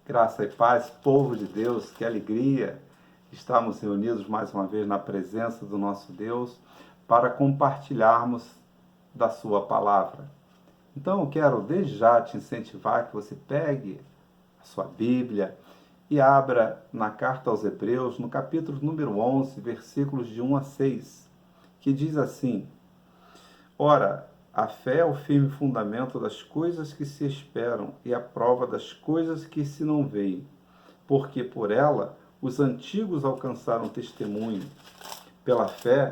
Graça e paz, povo de Deus, que alegria estarmos reunidos mais uma vez na presença do nosso Deus para compartilharmos da sua palavra. Então eu quero desde já te incentivar que você pegue a sua Bíblia e abra na carta aos Hebreus, no capítulo número 11, versículos de 1 a 6, que diz assim: Ora, a fé é o firme fundamento das coisas que se esperam e a prova das coisas que se não veem, porque por ela os antigos alcançaram testemunho. Pela fé,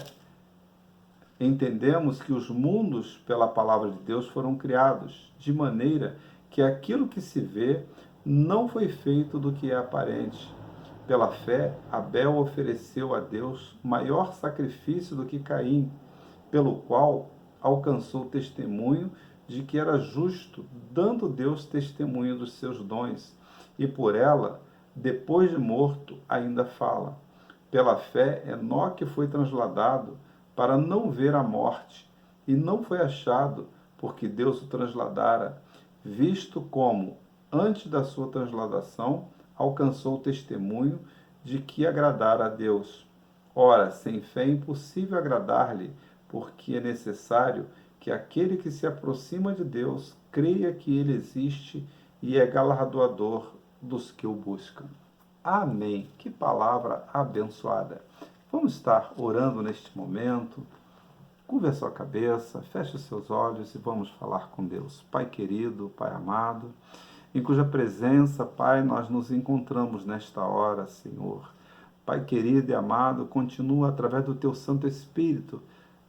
entendemos que os mundos, pela palavra de Deus, foram criados, de maneira que aquilo que se vê não foi feito do que é aparente. Pela fé, Abel ofereceu a Deus maior sacrifício do que Caim, pelo qual alcançou testemunho de que era justo, dando Deus testemunho dos seus dons, e por ela, depois de morto, ainda fala. Pela fé, Enoque foi transladado para não ver a morte, e não foi achado, porque Deus o transladara, visto como, antes da sua transladação, alcançou o testemunho de que agradara a Deus. Ora, sem fé é impossível agradar-lhe, porque é necessário que aquele que se aproxima de Deus creia que ele existe e é galardoador dos que o buscam. Amém. Que palavra abençoada. Vamos estar orando neste momento. Curva a sua cabeça, feche os seus olhos e vamos falar com Deus. Pai querido, Pai amado, em cuja presença, Pai, nós nos encontramos nesta hora, Senhor. Pai querido e amado, continua através do Teu Santo Espírito,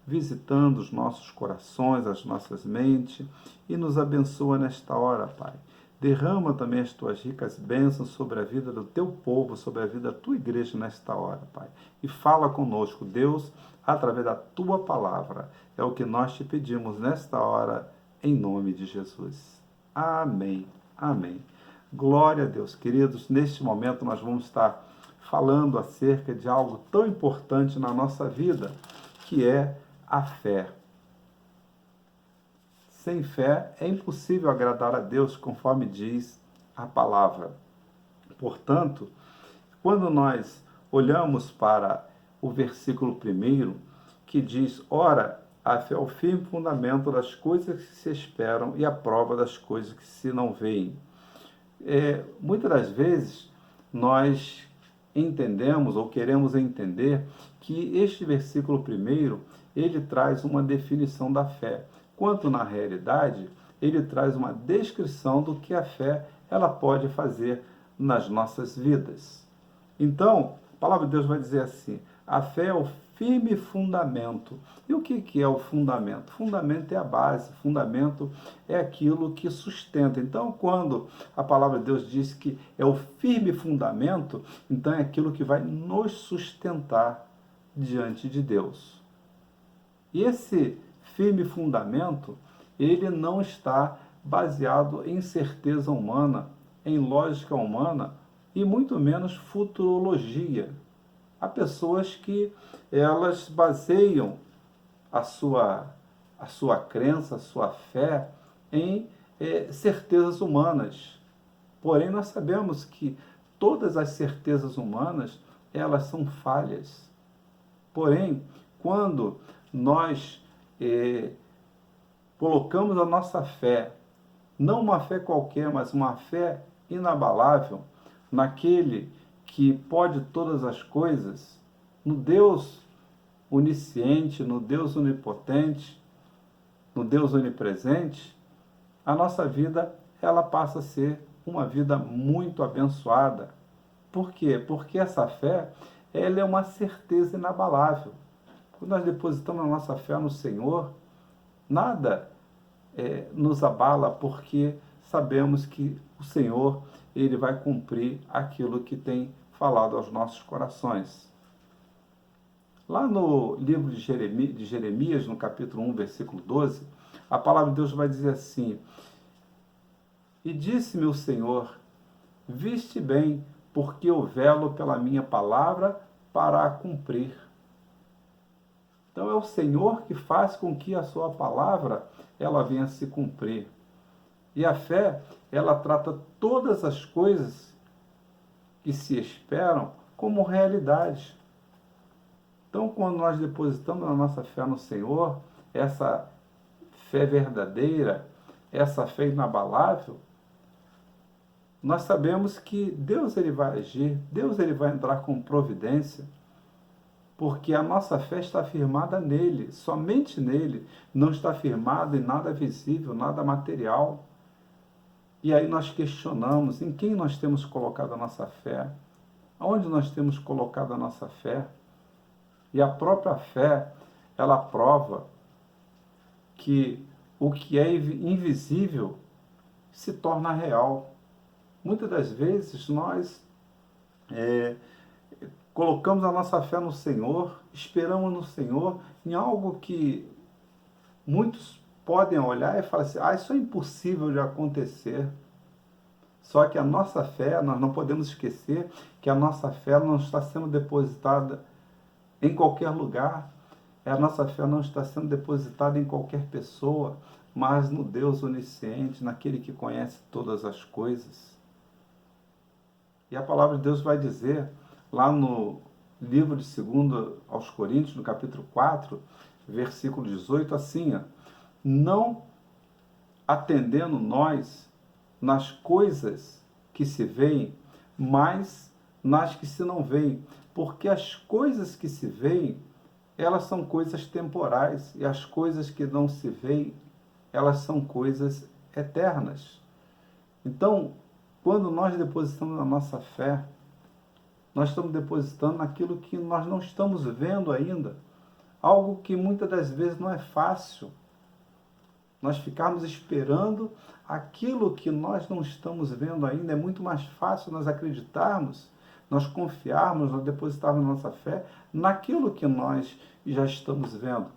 visitando os nossos corações, as nossas mentes, e nos abençoa nesta hora, Pai. Derrama também as Tuas ricas bênçãos sobre a vida do Teu povo, sobre a vida da Tua igreja nesta hora, Pai. E fala conosco, Deus, através da Tua palavra. É o que nós te pedimos nesta hora, em nome de Jesus. Amém. Amém. Glória a Deus. Queridos, neste momento nós vamos estar falando acerca de algo tão importante na nossa vida, que é a fé. Sem fé é impossível agradar a Deus, conforme diz a palavra. Portanto, quando nós olhamos para o versículo 1, que diz: Ora, a fé é o firme fundamento das coisas que se esperam e a prova das coisas que se não veem. Muitas das vezes nós entendemos ou queremos entender que este versículo 1, ele traz uma definição da fé, quanto na realidade ele traz uma descrição do que a fé ela pode fazer nas nossas vidas. Então, a palavra de Deus vai dizer assim: a fé é o firme fundamento. E o que é o fundamento? Fundamento é a base, fundamento é aquilo que sustenta. Então, quando a palavra de Deus diz que é o firme fundamento, então é aquilo que vai nos sustentar diante de Deus. E esse firme fundamento, ele não está baseado em certeza humana, em lógica humana e muito menos futurologia. Há pessoas que elas baseiam a sua crença, a sua fé em certezas humanas. Porém, nós sabemos que todas as certezas humanas, elas são falhas. Porém, quando nós colocamos a nossa fé, não uma fé qualquer, mas uma fé inabalável, naquele que pode todas as coisas, no Deus onisciente, no Deus onipotente, no Deus onipresente, a nossa vida ela passa a ser uma vida muito abençoada. Por quê? Porque essa fé ela é uma certeza inabalável. Quando nós depositamos a nossa fé no Senhor, nada nos abala, porque sabemos que o Senhor ele vai cumprir aquilo que tem falado aos nossos corações. Lá no livro de Jeremias, no capítulo 1, versículo 12, a palavra de Deus vai dizer assim: E disse-me o Senhor, viste bem, porque eu velo pela minha palavra para a cumprir. Então é o Senhor que faz com que a sua palavra ela venha a se cumprir. E a fé, ela trata todas as coisas que se esperam como realidade. Então, quando nós depositamos a nossa fé no Senhor, essa fé verdadeira, essa fé inabalável, nós sabemos que Deus ele vai agir, Deus ele vai entrar com providência, porque a nossa fé está firmada nele, somente nele, não está firmada em nada visível, nada material. E aí nós questionamos em quem nós temos colocado a nossa fé, aonde nós temos colocado a nossa fé. E a própria fé, ela prova que o que é invisível se torna real. Muitas das vezes nós colocamos a nossa fé no Senhor, esperamos no Senhor em algo que muitos podem olhar e falar assim, isso é impossível de acontecer. Só que a nossa fé, nós não podemos esquecer que a nossa fé não está sendo depositada em qualquer lugar. A nossa fé não está sendo depositada em qualquer pessoa, mas no Deus onisciente, naquele que conhece todas as coisas. E a palavra de Deus vai dizer, lá no livro de 2 aos Coríntios, no capítulo 4, versículo 18, assim, não atendendo nós nas coisas que se veem, mas nas que se não veem, porque as coisas que se veem, elas são coisas temporais, e as coisas que não se veem, elas são coisas eternas. Então, quando nós depositamos a nossa fé, nós estamos depositando naquilo que nós não estamos vendo ainda, algo que muitas das vezes não é fácil. Nós ficarmos esperando aquilo que nós não estamos vendo ainda, é muito mais fácil nós acreditarmos, nós confiarmos, nós depositarmos nossa fé naquilo que nós já estamos vendo.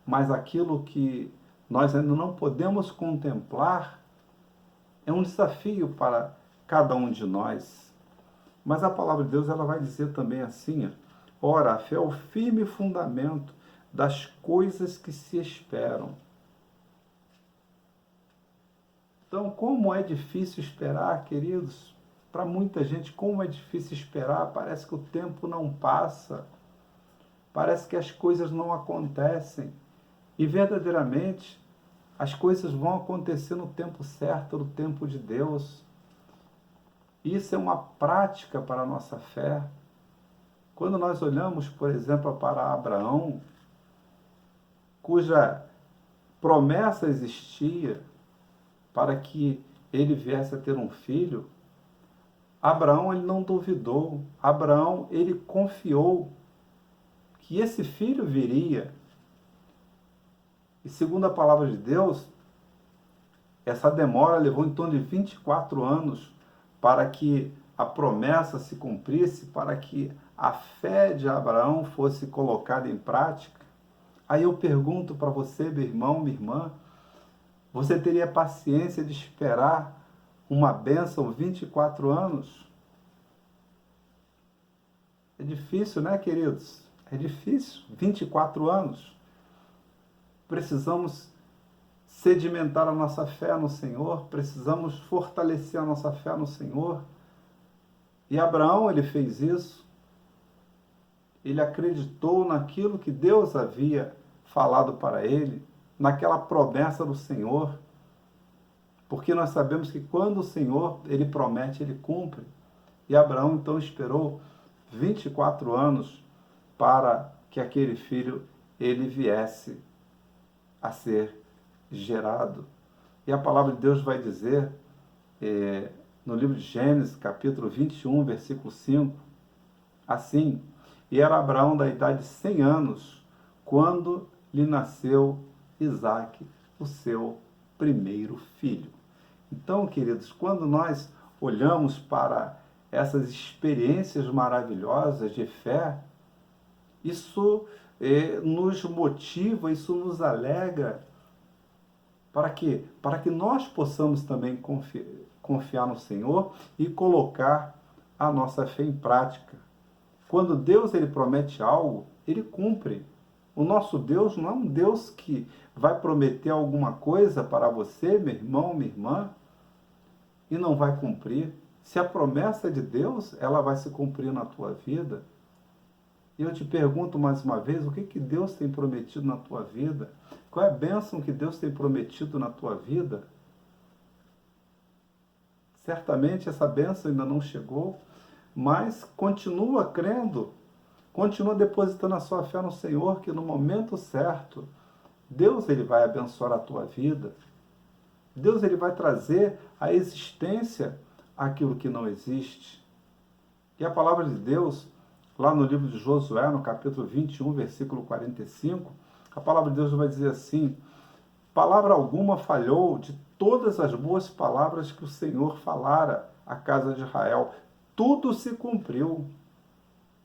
Mas aquilo que nós ainda não podemos contemplar é um desafio para cada um de nós. Mas a palavra de Deus ela vai dizer também assim, ora, a fé é o firme fundamento das coisas que se esperam. Então, como é difícil esperar, queridos? Para muita gente, como é difícil esperar? Parece que o tempo não passa. Parece que as coisas não acontecem. E verdadeiramente, as coisas vão acontecer no tempo certo, no tempo de Deus. Isso é uma prática para a nossa fé. Quando nós olhamos, por exemplo, para Abraão, cuja promessa existia para que ele viesse a ter um filho, Abraão ele não duvidou, Abraão ele confiou que esse filho viria. E segundo a palavra de Deus, essa demora levou em torno de 24 anos para que a promessa se cumprisse, para que a fé de Abraão fosse colocada em prática. Aí eu pergunto para você, meu irmão, minha irmã, você teria paciência de esperar uma bênção 24 anos? É difícil, né, queridos? É difícil. 24 anos. Precisamos sedimentar a nossa fé no Senhor, precisamos fortalecer a nossa fé no Senhor. E Abraão, ele fez isso. Ele acreditou naquilo que Deus havia falado para ele, naquela promessa do Senhor. Porque nós sabemos que quando o Senhor, ele promete, ele cumpre. E Abraão, então, esperou 24 anos para que aquele filho, ele viesse a ser gerado. E a palavra de Deus vai dizer, no livro de Gênesis, capítulo 21, versículo 5, assim, e era Abraão da idade de 100 anos, quando lhe nasceu Isaque, o seu primeiro filho. Então, queridos, quando nós olhamos para essas experiências maravilhosas de fé, isso nos motiva, isso nos alegra. Para quê? Para que nós possamos também confiar no Senhor e colocar a nossa fé em prática. Quando Deus ele promete algo, ele cumpre. O nosso Deus não é um Deus que vai prometer alguma coisa para você, meu irmão, minha irmã, e não vai cumprir. Se a promessa é de Deus, ela vai se cumprir na tua vida. E eu te pergunto mais uma vez, o que que Deus tem prometido na tua vida? Qual é a bênção que Deus tem prometido na tua vida? Certamente essa bênção ainda não chegou, mas continua crendo, continua depositando a sua fé no Senhor, que no momento certo, Deus ele vai abençoar a tua vida. Deus ele vai trazer à existência aquilo que não existe. E a palavra de Deus, lá no livro de Josué, no capítulo 21, versículo 45, a palavra de Deus vai dizer assim: palavra alguma falhou de todas as boas palavras que o Senhor falara à casa de Israel. Tudo se cumpriu.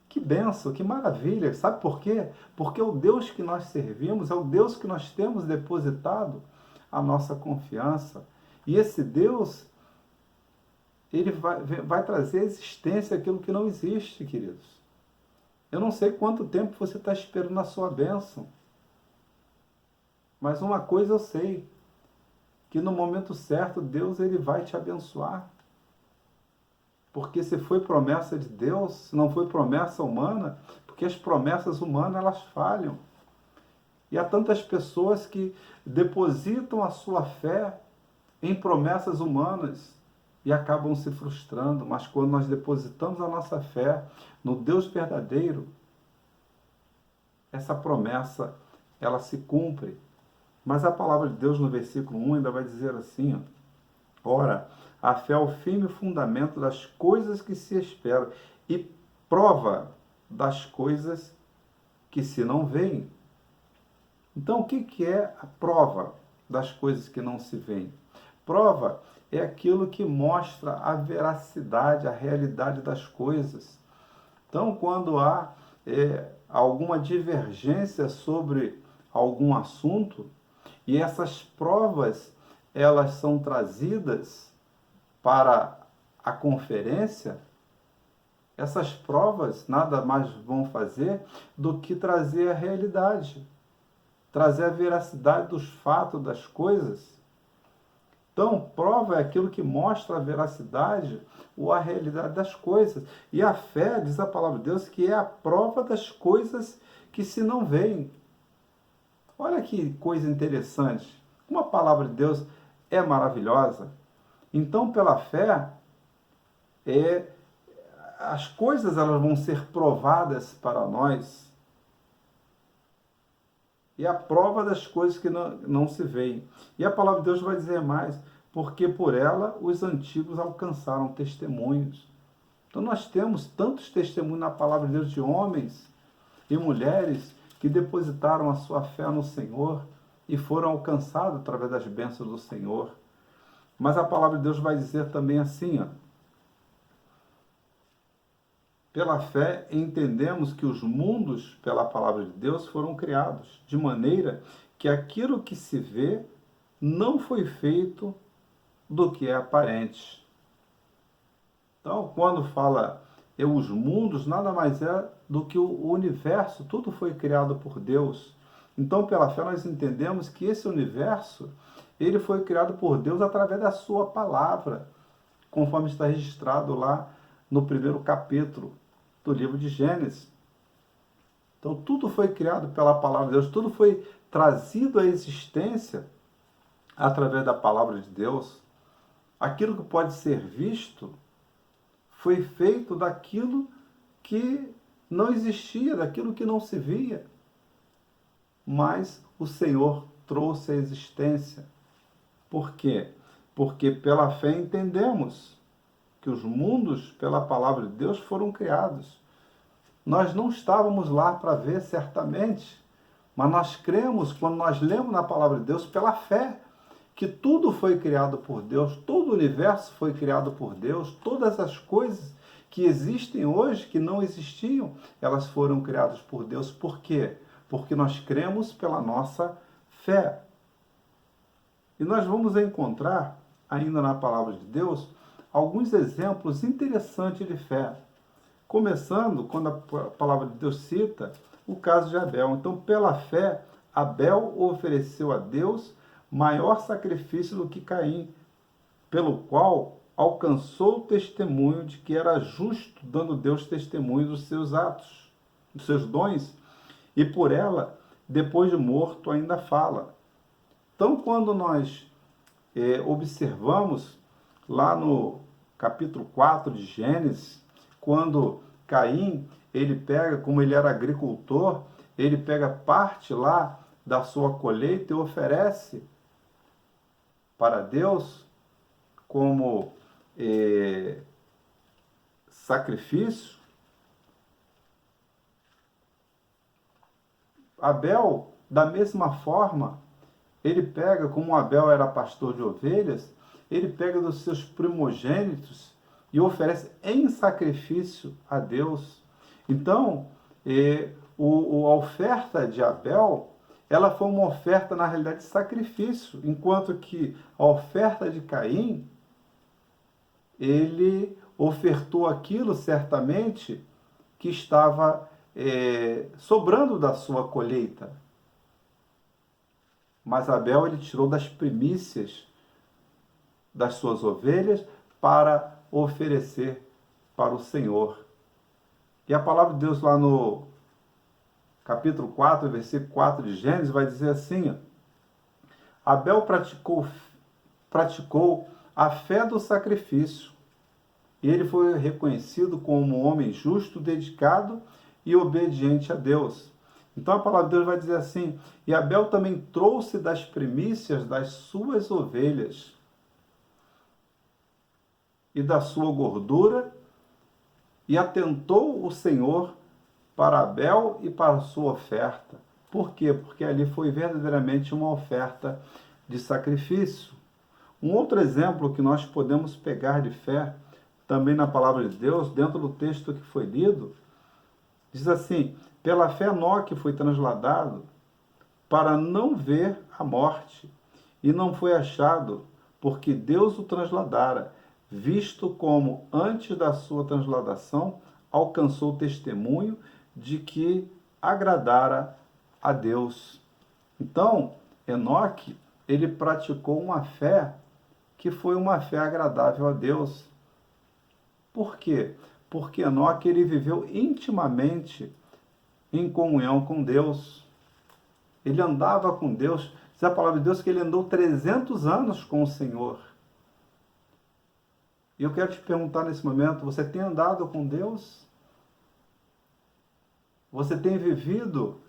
Que bênção, que maravilha. Sabe por quê? Porque o Deus que nós servimos é o Deus que nós temos depositado a nossa confiança. E esse Deus, ele vai trazer à existência aquilo que não existe, queridos. Eu não sei quanto tempo você está esperando a sua bênção. Mas uma coisa eu sei, que no momento certo Deus ele vai te abençoar. Porque se foi promessa de Deus, se não foi promessa humana, porque as promessas humanas elas falham. E há tantas pessoas que depositam a sua fé em promessas humanas e acabam se frustrando, mas quando nós depositamos a nossa fé no Deus verdadeiro, essa promessa ela se cumpre. Mas a palavra de Deus no versículo 1 ainda vai dizer assim, ó, ora, a fé é o firme fundamento das coisas que se esperam e prova das coisas que se não veem. Então, o que é a prova das coisas que não se veem? Prova é aquilo que mostra a veracidade, a realidade das coisas. Então, quando há alguma divergência sobre algum assunto, e essas provas elas são trazidas para a conferência, essas provas nada mais vão fazer do que trazer a realidade, trazer a veracidade dos fatos, das coisas. Então, prova é aquilo que mostra a veracidade ou a realidade das coisas. E a fé, diz a palavra de Deus, que é a prova das coisas que se não veem. Olha que coisa interessante. Uma palavra de Deus é maravilhosa. Então, pela fé, as coisas elas vão ser provadas para nós. E a prova das coisas que não se veem. E a palavra de Deus vai dizer mais, porque por ela os antigos alcançaram testemunhos. Então nós temos tantos testemunhos na palavra de Deus de homens e mulheres que depositaram a sua fé no Senhor e foram alcançados através das bênçãos do Senhor. Mas a palavra de Deus vai dizer também assim, ó, pela fé entendemos que os mundos, pela palavra de Deus, foram criados, de maneira que aquilo que se vê não foi feito do que é aparente. Então, quando fala os mundos, nada mais é do que o universo, tudo foi criado por Deus. Então, pela fé, nós entendemos que esse universo, ele foi criado por Deus através da sua palavra, conforme está registrado lá no primeiro capítulo do livro de Gênesis. Então, tudo foi criado pela palavra de Deus, tudo foi trazido à existência através da palavra de Deus. Aquilo que pode ser visto foi feito daquilo que não existia, daquilo que não se via. Mas o Senhor trouxe à existência. Por quê? Porque pela fé entendemos que os mundos, pela palavra de Deus, foram criados. Nós não estávamos lá para ver, certamente, mas nós cremos, quando nós lemos na palavra de Deus, pela fé, que tudo foi criado por Deus, todo o universo foi criado por Deus, todas as coisas que existem hoje, que não existiam, elas foram criadas por Deus. Por quê? Porque nós cremos pela nossa fé. E nós vamos encontrar, ainda na palavra de Deus, alguns exemplos interessantes de fé. Começando, quando a palavra de Deus cita o caso de Abel. Então, pela fé, Abel ofereceu a Deus maior sacrifício do que Caim, pelo qual alcançou o testemunho de que era justo, dando Deus testemunho dos seus atos, dos seus dons, e por ela, depois de morto, ainda fala. Então, quando nós observamos lá no capítulo 4 de Gênesis, quando Caim, ele pega, como ele era agricultor, ele pega parte lá da sua colheita e oferece para Deus como sacrifício. Abel, da mesma forma, ele pega, como Abel era pastor de ovelhas, ele pega dos seus primogênitos e oferece em sacrifício a Deus. Então, a oferta de Abel, ela foi uma oferta, na realidade, de sacrifício, enquanto que a oferta de Caim, ele ofertou aquilo, certamente, que estava sobrando da sua colheita. Mas Abel, ele tirou das primícias das suas ovelhas para oferecer para o Senhor. E a palavra de Deus lá no capítulo 4, versículo 4 de Gênesis, vai dizer assim: Abel praticou a fé do sacrifício, e ele foi reconhecido como um homem justo, dedicado e obediente a Deus. Então a palavra de Deus vai dizer assim: e Abel também trouxe das primícias das suas ovelhas e da sua gordura, e atentou o Senhor para Abel e para a sua oferta. Por quê? Porque ali foi verdadeiramente uma oferta de sacrifício. Um outro exemplo que nós podemos pegar de fé, também na palavra de Deus, dentro do texto que foi lido, diz assim: pela fé Enoque foi transladado para não ver a morte, e não foi achado, porque Deus o transladara, visto como antes da sua transladação alcançou o testemunho de que agradara a Deus. Então, Enoque, ele praticou uma fé que foi uma fé agradável a Deus. Por quê? Porque Enoque, ele viveu intimamente em comunhão com Deus. Ele andava com Deus. Diz a palavra de Deus que ele andou 300 anos com o Senhor. E eu quero te perguntar nesse momento: você tem andado com Deus? Você tem vivido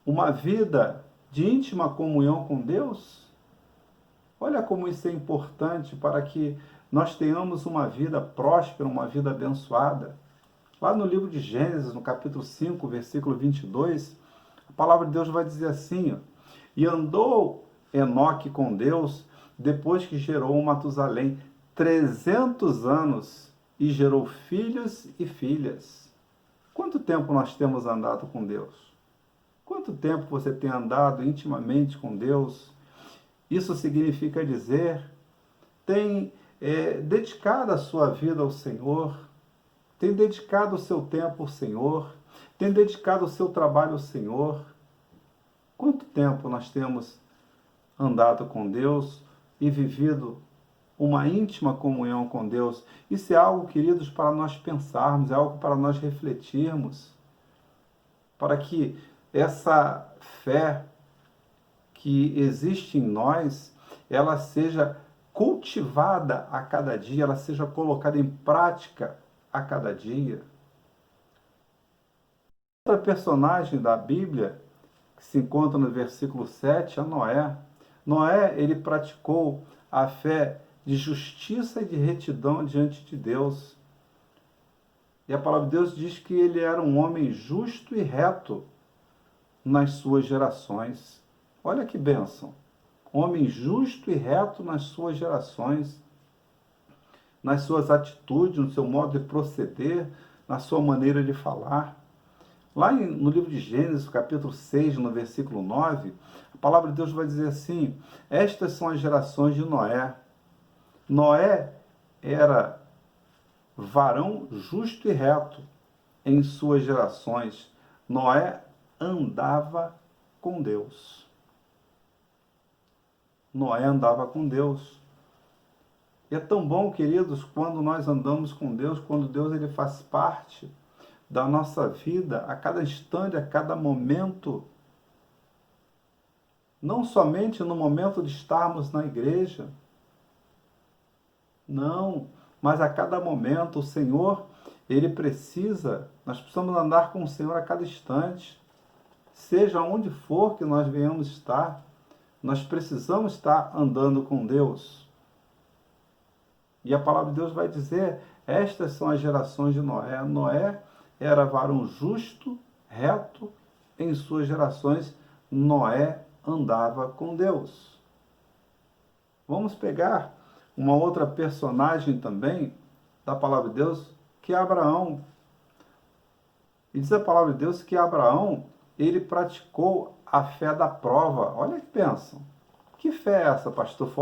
uma vida de íntima comunhão com Deus? Olha como isso é importante para que nós tenhamos uma vida próspera, uma vida abençoada. Lá no livro de Gênesis, no capítulo 5, versículo 22, a palavra de Deus vai dizer assim: e andou Enoque com Deus depois que gerou Matusalém 300 anos e gerou filhos e filhas. Quanto tempo nós temos andado com Deus? Quanto tempo você tem andado intimamente com Deus? Isso significa dizer, tem dedicado a sua vida ao Senhor, tem dedicado o seu tempo ao Senhor, tem dedicado o seu trabalho ao Senhor. Quanto tempo nós temos andado com Deus e vivido uma íntima comunhão com Deus? Isso é algo, queridos, para nós pensarmos, é algo para nós refletirmos, para que essa fé que existe em nós, ela seja cultivada a cada dia, ela seja colocada em prática a cada dia. Outra personagem da Bíblia, que se encontra no versículo 7, é Noé. Noé, ele praticou a fé de justiça e de retidão diante de Deus. E a palavra de Deus diz que ele era um homem justo e reto nas suas gerações. Olha que bênção! Homem justo e reto nas suas gerações, nas suas atitudes, no seu modo de proceder, na sua maneira de falar. Lá no livro de Gênesis, capítulo 6, no versículo 9, a palavra de Deus vai dizer assim: estas são as gerações de Noé. Noé era varão justo e reto em suas gerações. Noé andava com Deus. Noé andava com Deus. E é tão bom, queridos, quando nós andamos com Deus, quando Deus ele faz parte da nossa vida, a cada instante, a cada momento, não somente no momento de estarmos na igreja, não, mas a cada momento o Senhor, nós precisamos andar com o Senhor a cada instante, seja onde for que nós venhamos estar, nós precisamos estar andando com Deus. E a palavra de Deus vai dizer, estas são as gerações de Noé. Noé era varão justo, reto, em suas gerações, Noé andava com Deus. Vamos pegar uma outra personagem também da palavra de Deus, que é Abraão. E diz a palavra de Deus que Abraão, ele praticou a fé da prova. Olha que pensam. Que fé é essa, pastor?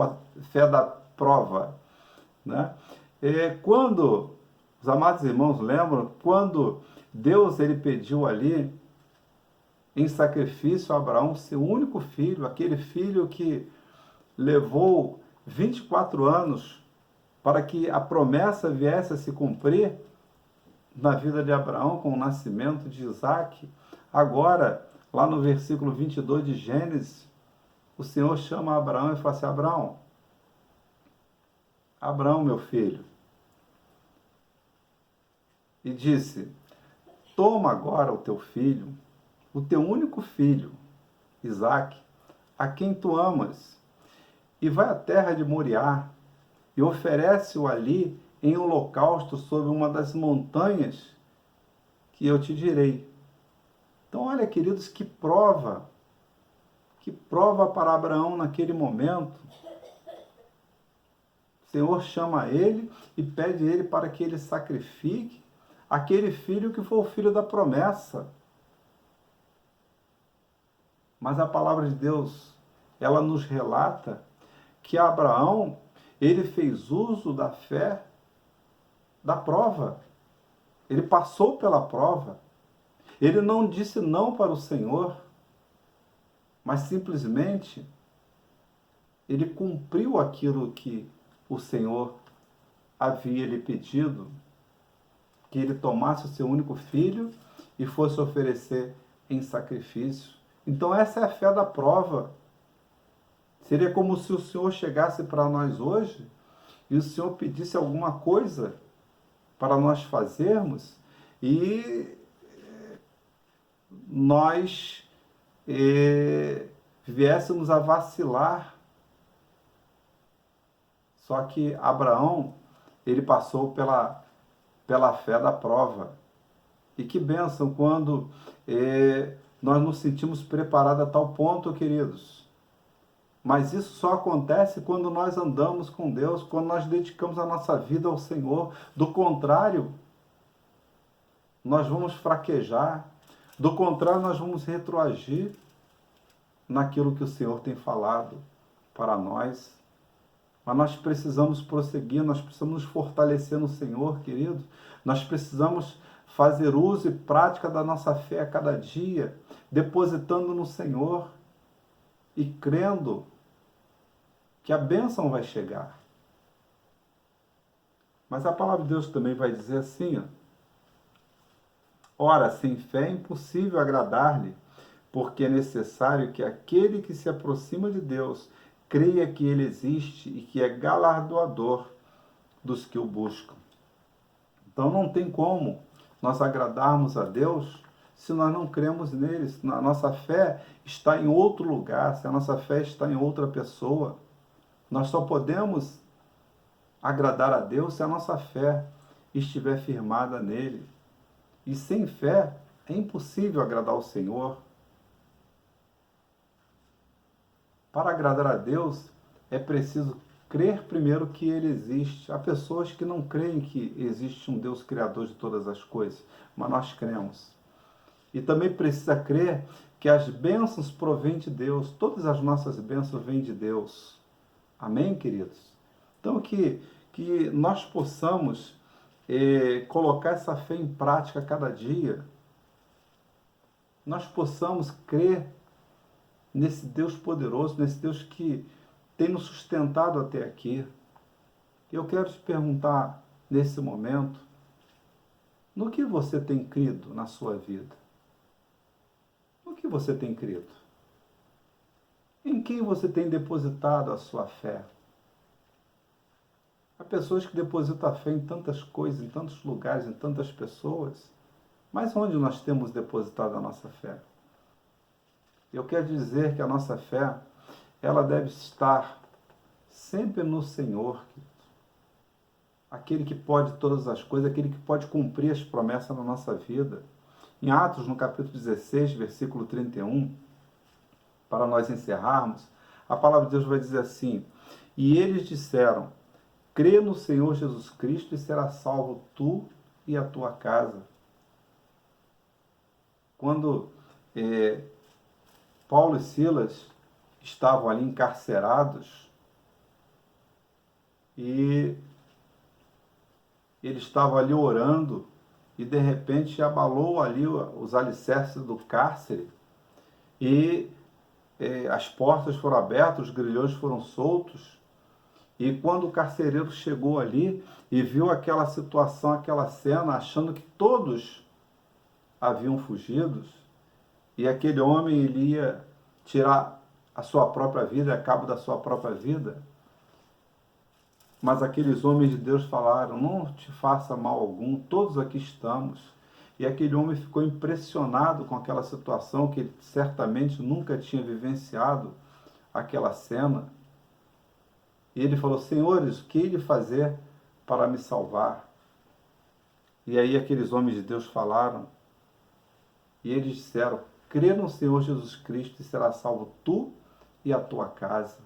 Fé da prova, né? Quando, os amados irmãos lembram, quando Deus ele pediu ali em sacrifício a Abraão seu único filho, aquele filho que levou 24 anos para que a promessa viesse a se cumprir na vida de Abraão com o nascimento de Isaque. Agora, lá no versículo 22 de Gênesis, o Senhor chama Abraão e fala assim, Abraão, meu filho, e disse, toma agora o teu filho, o teu único filho, Isaque, a quem tu amas, e vai à terra de Moriá, e oferece-o ali em holocausto sobre uma das montanhas que eu te direi. Então, olha, queridos, que prova para Abraão naquele momento. O Senhor chama ele e pede ele para que ele sacrifique aquele filho que foi o filho da promessa. Mas a palavra de Deus, ela nos relata que Abraão, ele fez uso da fé da prova. Ele passou pela prova. Ele não disse não para o Senhor, mas simplesmente ele cumpriu aquilo que o Senhor havia lhe pedido, que ele tomasse o seu único filho e fosse oferecer em sacrifício. Então essa é a fé da prova. Seria como se o Senhor chegasse para nós hoje e o Senhor pedisse alguma coisa para nós fazermos e nós viéssemos a vacilar. Só que Abraão, ele passou pela fé da prova. E que bênção quando nós nos sentimos preparados a tal ponto, queridos. Mas isso só acontece quando nós andamos com Deus, quando nós dedicamos a nossa vida ao Senhor. Do contrário, nós vamos fraquejar. Do contrário, nós vamos retroagir naquilo que o Senhor tem falado para nós. Mas nós precisamos prosseguir, nós precisamos nos fortalecer no Senhor, querido. Nós precisamos fazer uso e prática da nossa fé a cada dia, depositando no Senhor e crendo que a bênção vai chegar. Mas a palavra de Deus também vai dizer assim, ora, sem fé é impossível agradar-lhe, porque é necessário que aquele que se aproxima de Deus creia que ele existe e que é galardoador dos que o buscam. Então não tem como nós agradarmos a Deus se nós não cremos nele, se a nossa fé está em outro lugar, se a nossa fé está em outra pessoa. Nós só podemos agradar a Deus se a nossa fé estiver firmada nele. E sem fé é impossível agradar o Senhor. Para agradar a Deus é preciso crer primeiro que Ele existe. Há pessoas que não creem que existe um Deus criador de todas as coisas, mas nós cremos. E também precisa crer que as bênçãos provêm de Deus. Todas as nossas bênçãos vêm de Deus. Amém, queridos? Então que nós possamos colocar essa fé em prática a cada dia. Nós possamos crer nesse Deus poderoso, nesse Deus que tem nos sustentado até aqui. Eu quero te perguntar, nesse momento, no que você tem crido na sua vida? No que você tem crido? Em quem você tem depositado a sua fé? Há pessoas que depositam a fé em tantas coisas, em tantos lugares, em tantas pessoas, mas onde nós temos depositado a nossa fé? Eu quero dizer que a nossa fé, ela deve estar sempre no Senhor, aquele que pode todas as coisas, aquele que pode cumprir as promessas na nossa vida. Em Atos, no capítulo 16, versículo 31, para nós encerrarmos, a palavra de Deus vai dizer assim: e eles disseram, crê no Senhor Jesus Cristo e será salvo tu e a tua casa. Quando Paulo e Silas estavam ali encarcerados e eles estavam ali orando e de repente abalou ali os alicerces do cárcere e as portas foram abertas, os grilhões foram soltos. E quando o carcereiro chegou ali e viu aquela situação, aquela cena, achando que todos haviam fugido, e aquele homem ele ia tirar a sua própria vida, a cabo da sua própria vida, mas aqueles homens de Deus falaram, não te faça mal algum, todos aqui estamos. E aquele homem ficou impressionado com aquela situação, que ele certamente nunca tinha vivenciado aquela cena. E ele falou, senhores, o que ele fazer para me salvar? E aí aqueles homens de Deus falaram, e eles disseram, crê no Senhor Jesus Cristo e será salvo tu e a tua casa.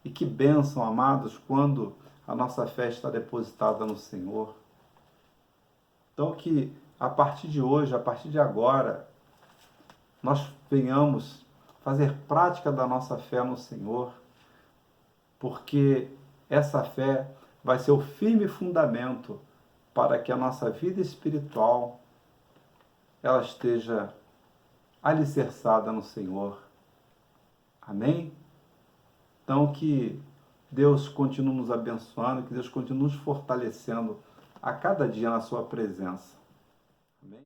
E que bênção, amados, quando a nossa fé está depositada no Senhor. Então que a partir de hoje, a partir de agora, nós venhamos fazer prática da nossa fé no Senhor, porque essa fé vai ser o firme fundamento para que a nossa vida espiritual ela esteja alicerçada no Senhor. Amém? Então que Deus continue nos abençoando, que Deus continue nos fortalecendo a cada dia na sua presença. Amém?